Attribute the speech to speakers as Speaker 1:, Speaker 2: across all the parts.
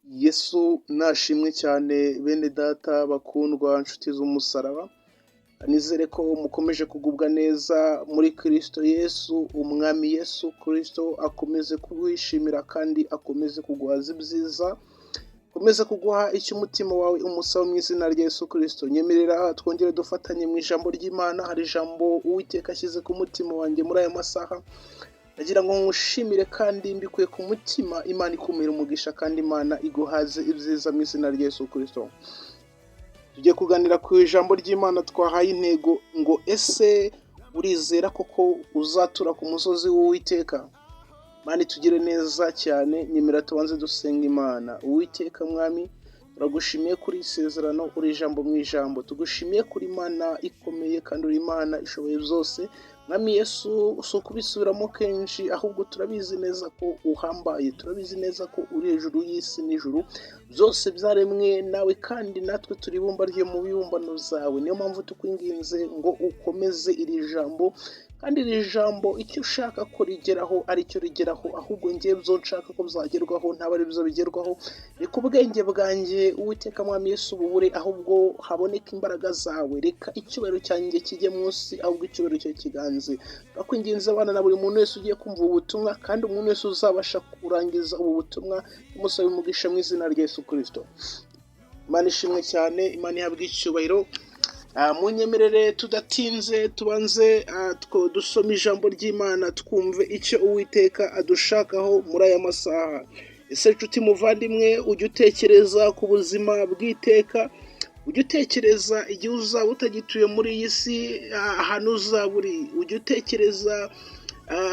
Speaker 1: Yesu nashimwe cyane bene data bakundwa nshuti z'umusaraba, nizere ko mukomeje kugubwa neza muri Kristo Yesu. Umwami Yesu Kristo akomeze kuwishimira kandi akomeze kuguhaza ibyiza, akomeze kuguha icyo umutima wawe umusaba mu izina rya Yesu Kristo. Nyemerera twongere dufatanye mu ijambo ry'Imana. Hari ijambo Uwiteka ashyize ku mutima wanjye muri aya masaha, nagira ngo nkushimire kandi mbikuye ku mutima. Imana ikumira umugisha kandi Imana iguhaze ibyiza mu izina rya Yesu Kristo. Tugiye kuganira ku ijambo ry'Imana twahaye intego ngo ese urizera koko uzatura ku musozi w'Uwiteka? Imana itugire neza cyane. Nyemera tubanze dusenga Imana. Uwiteka Mwami, turagushimiye kuri isezerano, uri ijambo mu ijambo. Tugushimiye kuri Imana ikomeye kandi uri Imana ishoboye byose. Mwami Yesu, si ukubisubiramo kenshi, ahubwo turabizi neza ko uhambaye, turabizi neza ko uri hejuru y'isi n'ijuru, byose byaremwe nawe kandi natwe turi ibumba ryo mu bibumbano zawe. Niyo mpamvu tukwinginze ngo ukomeze iri jambo, kandi iri jambo icyo ushaka ko rigeraho ari cyo rigeraho, ahubwo ngiye byo nshaka ko byagerwaho ntabwo ari byo bigerwaho. Reka ubwenge bwanjye Uwiteka Mwami Yesu bubure, ahubwo haboneka imbaraga zawe. Reka icyubahiro cyanjye kijye munsi, ahubwo icyubahiro cyawe kiganze. Turakwinginze abana na buri muntu wese ugiye kumva ubu butumwa, kandi umuntu wese uzabasha kurangiza ubu butumwa, tumusabe umugisha mu izina rya Yesu Kristo. Imana ishimwe cyane, Imana ihabwe icyubahiro. Munyemerere tudatinze tubanze dusome ijambo ry'Imana, twumve icyo Uwiteka adushakaho muri aya masaha. Ese nshuti muvandimwe, ujya utekereza ku buzima bw'iteka? Ujya utekereza igihe uzaba utagituye muri iyi si, ahantu uzaba uri? Ujya utekereza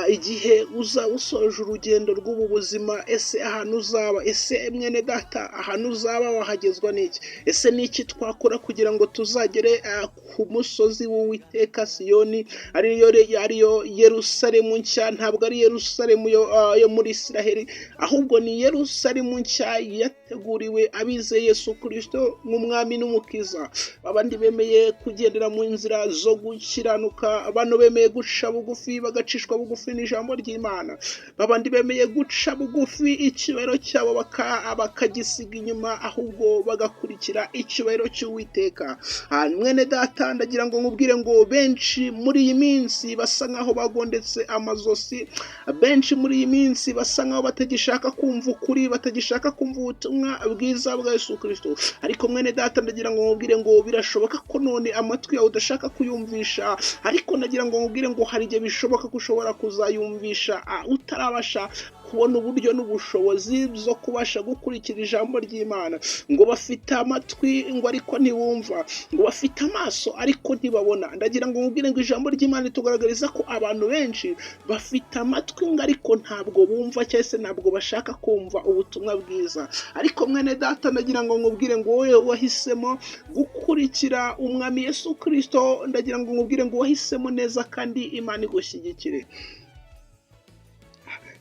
Speaker 1: igihe uzaba usoje urugendo rw'ubu buzima, ese ahantu uzaba? Ese mwene data, ahantu uzaba wahagezwa n'iki? Ese n'iki twakora kugira ngo tuzagere ku musozi w'Uwiteka Siyoni, ariyo Yerusalemu nshya? Ntabwo ari Yerusalemu yo muri Isiraheli, ahubwo ni Yerusalemu nshya yateguriwe abizeye Yesu Kristo nk'umwami n'umukiza. Abandi bemeye kugendera mu nzira zo gukiranuka, bano bemeye guca bugufi bagacishwa bugufi n'ijambo ry'Imana. Babandi bemeye guca bugufi icyubahiro cyabo bakagisiga inyuma, ahubwo bagakurikira icyubahiro cy'Uwiteka. Mwene data, ndagira ngo nkubwire ngo benshi muri iyi minsi basa nkaho bagondetse amazosi, benshi muri iyi minsi basa nkaho batagishaka kumva ukuri, batagishaka kumva ubutumwa bwiza bwa Yesu Kristo. Ariko mwene data, ndagira ngo nkubwire ngo birashoboka ko none amatwi yawe udashaka kuyumvisha, ariko ndagira ngo nkubwire ngo hari igihe bishoboka ko ushobora kuzayumvisha utarabasha kubona uburyo n'ubushobozi bwo kubasha gukurikira ijambo ry'Imana. Ngo bafite amatwi ngo ariko ntibumva, ngo bafite amaso ariko ntibabona. Ndagira ngo nkubwire ngo ijambo ry'Imana ritugaragariza ko abantu benshi bafite amatwi ngo ariko ntabwo bumva, cyangwa se ntabwo bashaka kumva ubutumwa bwiza. Ariko mwene data, ndagira ngo nkubwire ngo wowe wahisemo gukurikira umwami Yesu Kristo, ndagira ngo nkubwire ngo wahisemo neza kandi Imana igushyigikire.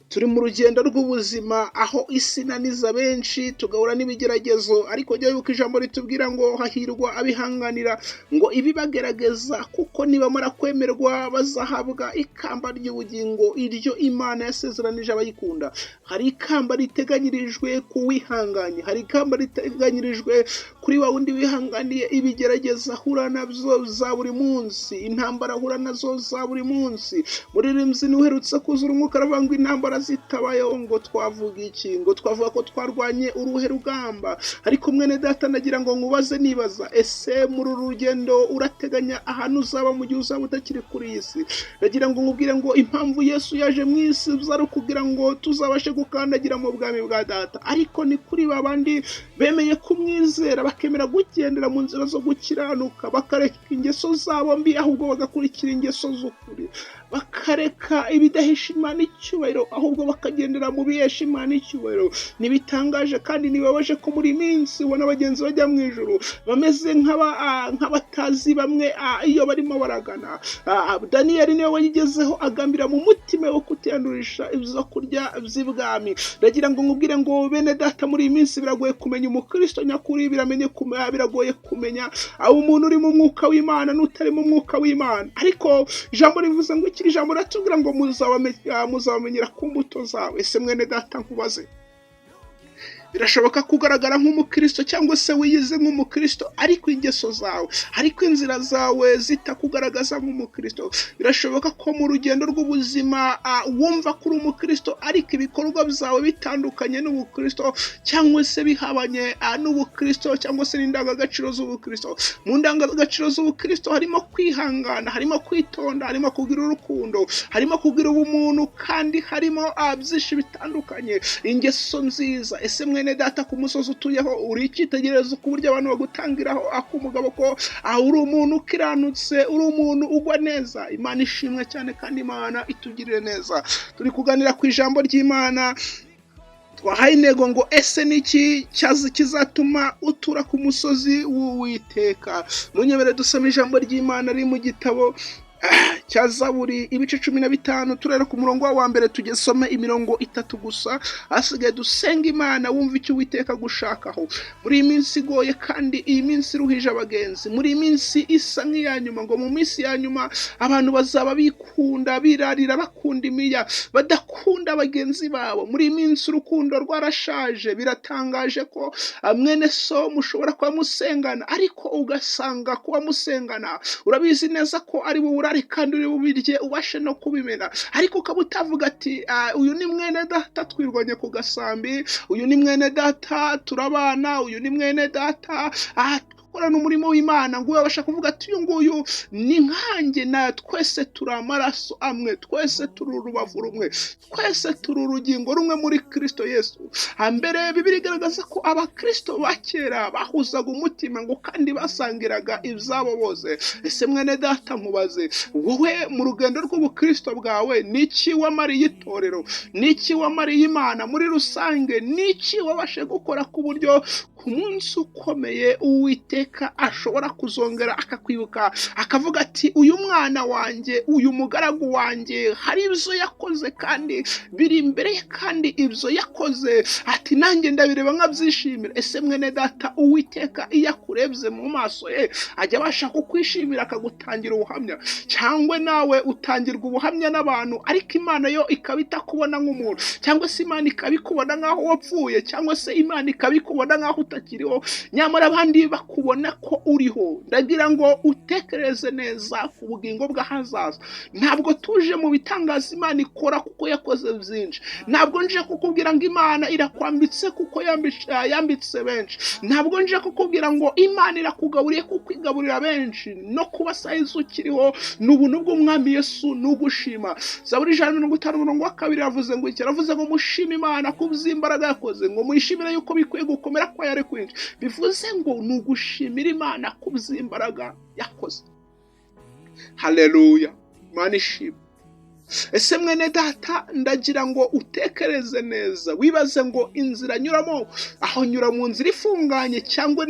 Speaker 1: Turi mu rugendo rw'ubuzima, aho isi inaniza benshi, tugahura n'ibigeragezo, ariko jya wibuka ijambo ritubwira ngo hahirwa abihanganira ngo ibibagerageza, kuko nibamara kwemerwa bazahabwa ikamba ry'ubugingo, iryo Imana yasezeranije abayikunda. Hari ikamba riteganyirijwe ku wihanganye, hari ikamba riteganyirijwe kuri wa wundi wihanganiye ibigerageza ahura nabyo za buri munsi, intambara ahura nazo za buri munsi. Muririmbyi niwe uherutse kuzura umwuka aravuga ngo intambara zitabayeho ngo twavuga iki? Ngo twavuga ko twarwanye uruhe rugamba? Ariko mwene data, ndagira ngo nkubaze nibaza, ese muri uru rugendo urateganya ahantu uzaba mu gihe uzaba utakiri kuri iyi si? Ndagira ngo nkubwire ngo impamvu Yesu yaje mu isi zari kugira ngo tuzabashe gukandagira mu bwami bwa data. Ariko ni kuri babandi bemeye kumwizera, bakemera kugendera mu nzira zo gukiranuka, bakareka ingeso zabo mbi, ahubwo bagakurikira ingeso z'ukuri, bakareka ibidahesha Imana icyubahiro, ahubwo bakagendera mu bihesha Imana icyubahiro. Nibitangaje kandi nibabaje ko muri minsi ubona bagenzi bajya mu ijuru bameze nk'abatazi bamwe iyo barimo baragana. Daniyeli niwe wayigezeho agambira mu mutima wo kutiyandurisha ibyo kurya by'ibwami. Ndagira ngo nkubwire ngo bene data, muri iyi minsi biragoye kumenya umukristo nyakuri, biragoye kumenya aho umuntu uri mu mwuka w'Imana n'utari mu mwuka w'Imana. Ariko ijambo rivuze ngo iki ijambo ratubwira ngo muzabamenyera ku mbuto zawe. Ese mwene data nkubaze, birashoboka kugaragara nk'umukristo cyangwa se wiyize nk'umukristo ariko ingeso zawe, ariko inzira zawe zitakugaragaza nk'umukristo. Birashoboka ko mu rugendo rw'ubuzima wumva ko uri umukristo ariko ibikorwa byawe bitandukanye n'ubukristo cyangwa se bihabanye n'ubukristo cyangwa se n'indangagaciro z'ubukristo. Mu ndangagaciro z'ubukristo harimo kwihangana, harimo kwitonda, harimo kugira urukundo, harimo kugira ubumuntu, kandi harimo byinshi bitandukanye, ingeso nziza. Ese mwene data, ku musozi utuyeho uri icyitegererezo ku buryo abantu bagutangiraho ak'umugabo ko uri umuntu ukiranutse, uri umuntu ugwa neza. Imana ishimwe cyane kandi Imana itugirire neza. Turi kuganira ku ijambo ry'Imana, twahaye intego ngo ese niki kizatuma utura ku musozi w'Uwiteka. Munyebere dusome ijambo ry'Imana riri mu gitabo cya Zaburi ibice 15 turera ku murongo wa mbere tugesome imirongo 3 gusa, asigaye dusenga Imana wumva icyo Uwiteka gushakaho. Muri iyi minsi igoye kandi iyi minsi iruhije abagenzi, muri iyi minsi isa nk'iya nyuma, ngo mu minsi ya nyuma abantu bazaba bikunda, birarira, bakunda imiya, badakunda abagenzi babo. Muri iyi minsi urukundo rwarashaje. Biratangaje ko mwene so mushobora kuba musengana ariko ugasanga kuba musengana urabizi neza ko ari wowe kandi uri bubirye ubashe no kubimena, ariko ukaba utavuga ati uyu ni mwene data twirwanye ku gasambi, uyu ni mwene data turabana, uyu ni mwene data korana umurimo w'Imana, ngo babasha kuvuga ati uyu nguyu ni nkanjye, na twese turi amaraso amwe, twese turi urubavu rumwe, twese turi urugingo rumwe muri Kristo Yesu. Hambere Bibiliya igaragaza ko abakristo ba kera bahuzaga umutima ngo kandi basangiraga ibyabo bose. Ese mwene data nkubaze, wowe mu rugendo rw'ubukristo bwawe niki wamariye itorero, niki wamariye Imana muri rusange, niki wabashe gukora ku buryo ku munsi ukomeye Uwiteka ashobora kuzongera akakwibuka akavuga ati uyu mwana wanjye, uyu mugaragu wanjye hari ibyo yakoze kandi biri imbere ye, kandi ibyo yakoze ati nanjye ndabireba nkabyishimira. Ese mwene data, Uwiteka iyo akurebye mu maso ye ajya abasha kukwishimira akagutangira ubuhamya, cyangwa nawe utangirwa ubuhamya n'abantu ariko Imana yo ikaba itakubona nk'umuntu, cyangwa se Imana ikabikubona nk'aho wapfuye, cyangwa se Imana ikabikubona nk'aho utakiriho, nyamara abandi bakubona ko uriho. Ndagira ngo utekereze neza ku bugingo bw'ahazaza. Ntabwo tuje mu bitangaza Imana ikora kuko yakoze byinshi, ntabwo nje kukubwira ngo Imana irakwambitse kuko yambitse benshi, ntabwo nje kukubwira ngo Imana irakugaburiye kuko igaburira benshi. No kuba sayizi ukiriho ni ubuntu bw'Umwami Yesu, ni ugushima. Zaburi 152 yavuze ngo iki? Yaravuze ngo mushime Imana ku by'imbaraga yakoze, ngo muyishimire yuko bikwiye gukomera kwa yari kwinshi. Bivuze ngo ni ugushimira Imana ku by'imbaraga yakoze. Haleluya, Imana ishimwe. Ese mwene data, ndagira ngo utekereze neza, wibaze ngo inzira nyuramo, aho nyura mu nzira ifunganye cyangwa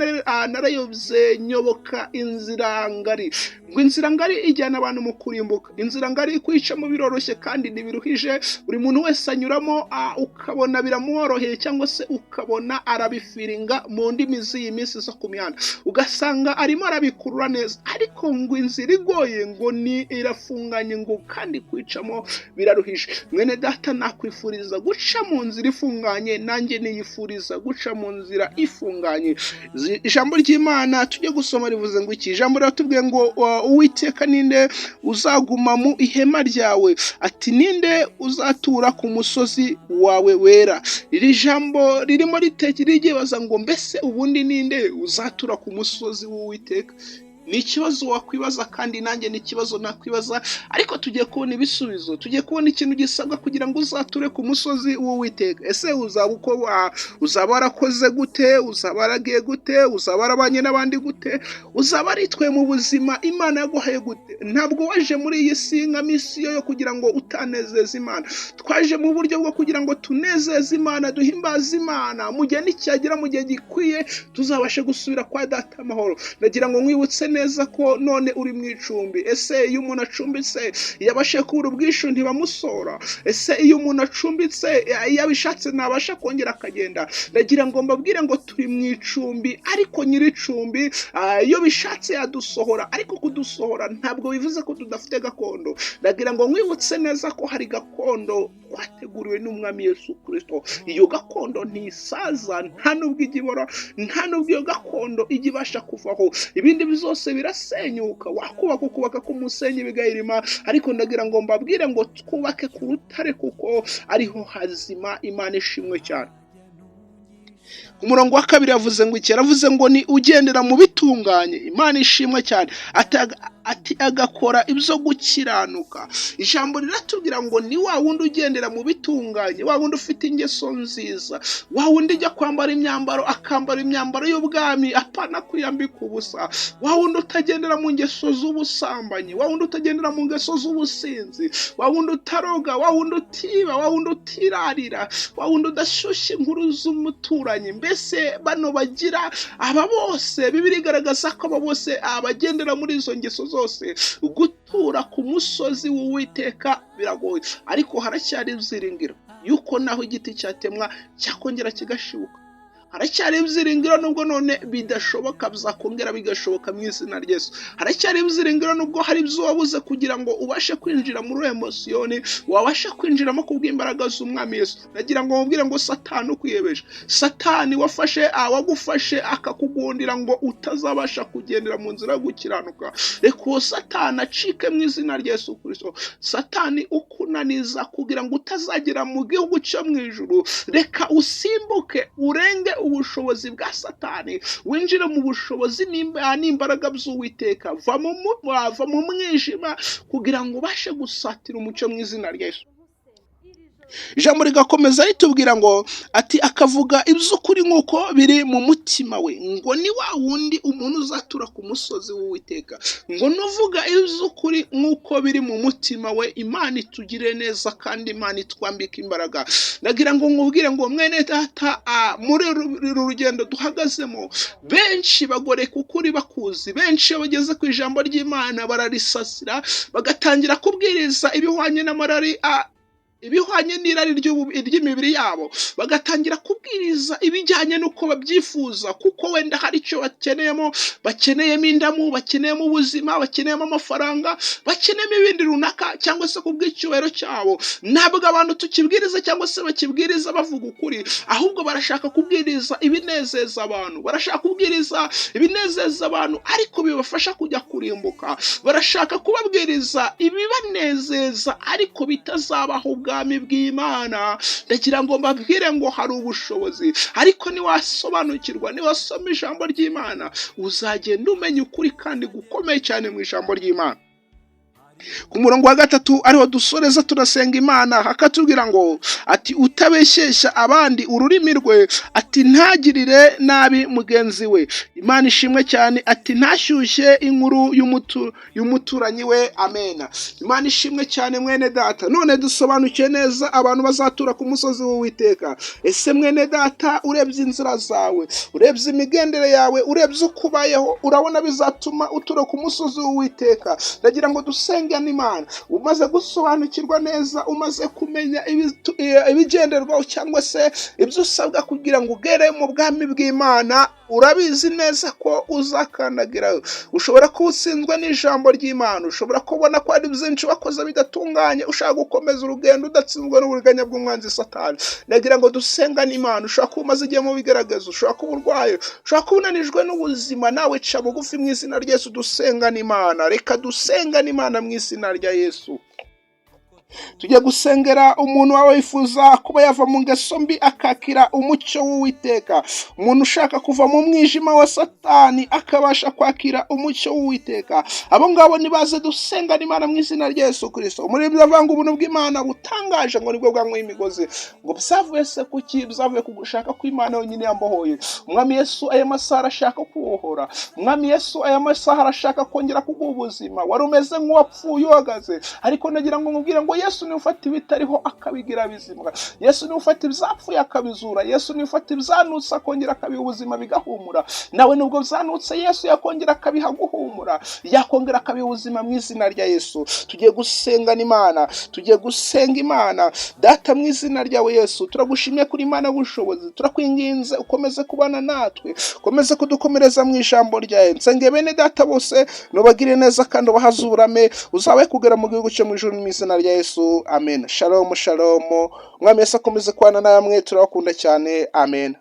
Speaker 1: narayobye nyoboka inzira ngari. Ngo inzira ngari ijyana abantu mu kurimbuka, inzira ngari kwicamo biroroshye kandi ntibiruhije. Buri muntu wese anyuramo ukabona biramworoheye, cyangwa se ukabona arabifiringa mu ndimi z'iyi minsi zo ku mihanda, ugasanga arimo arabikurura neza. Ariko ngo inzira igoye ngo ni irafunganye, ngo kandi kwicamo biraruhije. Mwene data, nakwifuriza guca mu nzira ifunganye, nanjye niyifuriza guca mu nzira ifunganye. Ijambo ry'Imana tujye gusoma rivuze ngo iki? Ijambo riratubwiye ngo Uwiteka ninde uzaguma mu ihema ryawe, ati ninde uzatura ku musozi wawe wera. Iri jambo ririmo ribaza ngo mbese ubundi ninde uzatura ku musozi w'Uwiteka? Ni ikibazo wakwibaza kandi nanjye ni ikibazo nakwibaza, ariko tugiye kubona ibisubizo. Tugiye kubona ikintu gisabwa kugira ngo uzature ku musozi w'Uwiteka. Ese uzaba warakoze gute? Uzaba waragiye gute? uzaba warabanye n'abandi gute? uzaba aritwe mu buzima Imana yaguhaye gute? Ntabwo waje muri iyi si nka misiyo yo kugira ngo utanezeze Imana. Twaje mu buryo bwo kugira ngo tunezeze Imana, duhimbaze Imana. Mu gihe nicyagera, mu gihe gikwiye, tuzabashe gusubira kwa Data amahoro. Ndagira ngo nkwibutse neza ko none uri mu icumbi. Ese iyo umuntu acumbitse yabashe kubura ubwishu ntibamusora? Ese iyo umuntu acumbitse iyo abishatse ntabasha kongera akagenda? Ndagira ngo mbabwire ngo turi mu icumbi, ariko nyiri icumbi iyo bishatse yadusohora, ariko kudusohora ntabwo bivuze ko tudafite gakondo. Ndagira ngo nkwibutse neza ko hari gakondo twateguriwe n'umwami Yesu Kristo. Iyo gakondo ntisaza, nta nubwo igibora, nta nubwo iyo gakondo igibasha kuvaho. Ibindi byose birasenyuka, wakubaka ku musenyi bigahirima, ariko ndagira ngo mbabwire ngo twubake ku rutare kuko ariho hazima. Imana ishimwe cyane. Ku murongo wa 2 yavuze ngo iki? Yaravuze ngo ni ugendera mu bitunganye. Imana ishimwe cyane. Ati agakora ibyo gukiranuka. Ijambo riratubwira ngo ni wa wundi ugendera mu bitunganye, wa wundi ufite ingeso nziza, wa wundi ijya kwambara imyambaro akambara imyambaro y'ubwami apana kwiyambika ubusa, wa wundi utagendera mu ngeso z'ubusambanyi, wa wundi utagendera mu ngeso z'ubusinzi, wa wundi utaroga, wa wundi utiba, wa wundi utirarira, wa wundi udashyushya inkuru z'umuturanyi. Mbese bano bagira aba bose, Bibiliya igaragaza ko aba bose abagendera muri izo ngeso zose. Gutura ku musozi w'Uwiteka biragoye, ariko haracyari ibyiringiro yuko naho igiti cyatemwa cyakongera kigashibuka. Haracyari ibyiringiro nubwo none bidashoboka bizakongera bigashoboka mu izina rya Yesu. Haracyari ibyiringiro nubwo hari ibyo wabuze kugira ngo ubashe kwinjira muri emosiyoni, wabashe kwinjiramo kubw'imbaraga z'umwami Yesu. Nagira ngo mubwire ngo Satani ukwiyebeje, Satani wagufashe akakugundira ngo utazabasha kugendera mu nzira yo gukiranuka, reka uwo Satani acike mu izina rya Yesu Kristo. Satani ukunaniza kugira ngo utazagera mu gihugu cyo mu ijuru, reka usimbuke urenge ubushobozi bwa Satani, winjire mu bushobozi n'imbaraga by'Uwiteka. Va mu mwijima kugira ngo ubashe gusatira umucyo mu izina rya Yesu. Ijambo rigakomeza ritubwira ngo ati akavuga iby'ukuri nk'uko biri mu mutima we. Ngo ni wa wundi umuntu uzatura ku musozi w'Uwiteka. Ngo nuvuga iby'ukuri nk'uko biri mu mutima we. Imana itugire neza kandi Imana itwambika imbaraga. Ndagira ngo nkubwire ngo mwene data, muri uru rugendo duhagazemo, benshi bagoreka ukuri bakuzi, benshi bageze ku ijambo ry'Imana bararisasira, bagatangira kubwiriza ibihwanye n'irari ry'imibiri yabo, bagatangira kubwiriza ibijyanye n'uko babyifuza, kuko wenda hari icyo bakeneyemo indamu, bakeneyemo ubuzima, bakeneyemo amafaranga, bakeneyemo ibindi runaka, cyangwa se kubw'icyubahiro cyabo. Ntabwo abantu tukibwiriza cyangwa se bakibwiriza bavuga ukuri, ahubwo barashaka kubwiriza ibinezeza abantu, barashaka kubwiriza ibinezeza abantu ariko bibafasha kujya kurimbuka. Barashaka kubabwiriza ibibanezeza ariko bitazabaho ubwami bw'Imana. Ndagira ngo mbabwire ngo hari ubushobozi, ariko niwasobanukirwa, niwasoma ijambo ry'Imana, uzagenda umenya ukuri kandi gukomeye cyane mu ijambo ry'Imana. Ku murongo wa 3 ariho dusoreza turasenga Imana, hakatubwira ngo ati utabeshyeshya abandi ururimi rwe, ati ntagirire nabi mugenzi we. Imana ishimwe cyane, ati ntashyushye inkuru y'umuturanyi we. Amena. Imana ishimwe cyane mwene data. None dusobanukiye neza abantu bazatura ku musozi w'Uwiteka. Ese mwene data, urebye inzira zawe, urebye imigendere yawe, urebye uko ubayeho, urabona bizatuma utura ku musozi w'Uwiteka. Ndagira ngo dusenge n'Imana. Umaze gusobanukirwa neza, umaze kumenya ibigenderwaho cyangwa se ibyo usabwa kugira ngo ugere mu bwami bw'Imana, urabizi neza ko uzakandagirayo. Ushobora kuba utsinzwe n'ijambo ry'Imana, ushobora kubona ko hari byinshi wakoze bidatunganye, ushaka gukomeza urugendo udatsinzwe n'uburiganya bw'umwanzi Satani. Ndagira ngo dusenga n'Imana. Ushobora kuba umaze igihe mu bigaragaza, ushobora kuba urwaye, ushobora kuba unanijwe n'ubuzima, nawe ca bugufi mu izina rya Yesu dusenga n'Imana. Reka dusenga n'Imana mu izina rya Yesu. Tujye gusengera umuntu wawe wifuza kuba yava mu ngeso mbi akakira umucyo w'Uwiteka, umuntu ushaka kuva mu mwijima wa Satani akabasha kwakira umucyo w'Uwiteka. Abo ngabo nibaze dusenga n'Imana mu izina rya Yesu Kristo. Muri byavanga ubuntu bw'Imana butangaje ngo nibwo bwanwe imigozi, ngo byavuye se kuki? Byavuye kugushaka ko Imana yonyine yambohoye. Umwami Yesu aya masaha arashaka kubohora. Umwami Yesu aya masaha arashaka kongera kuguha ubuzima. Wari umeze nk'uwapfuye uhagaze, ariko nagira ngo nkubwire ngo ngo Yesu niwe ufata ibitariho akabigira bizima. Yesu niwe ufata ibyapfuye akabizura. Yesu niwe ufata ibyanutse akongera akabiha ubuzima bigahumura. Nawe nubwo byanutse Yesu yakongera akabiha guhumura, yakongera akabiha ubuzima mu izina rya Yesu. Tugiye gusengana Imana, tugiye gusenga Imana. Data, mu izina ryawe Yesu, turagushimye kuri Imana y'ubushobozi, turakwinginze ukomeze kubana natwe, ukomeze kudukomereza mu ijambo ryawe. Nsenge bene data bose nubagire neza kandi ubahazurame, uzabe kugera mu gihugu cyo mu ijuru mu izina rya Yesu. Amen. Shalom, shalom. Umwami Yesu akomeze kubana namwe, turabakunda cyane. Amen.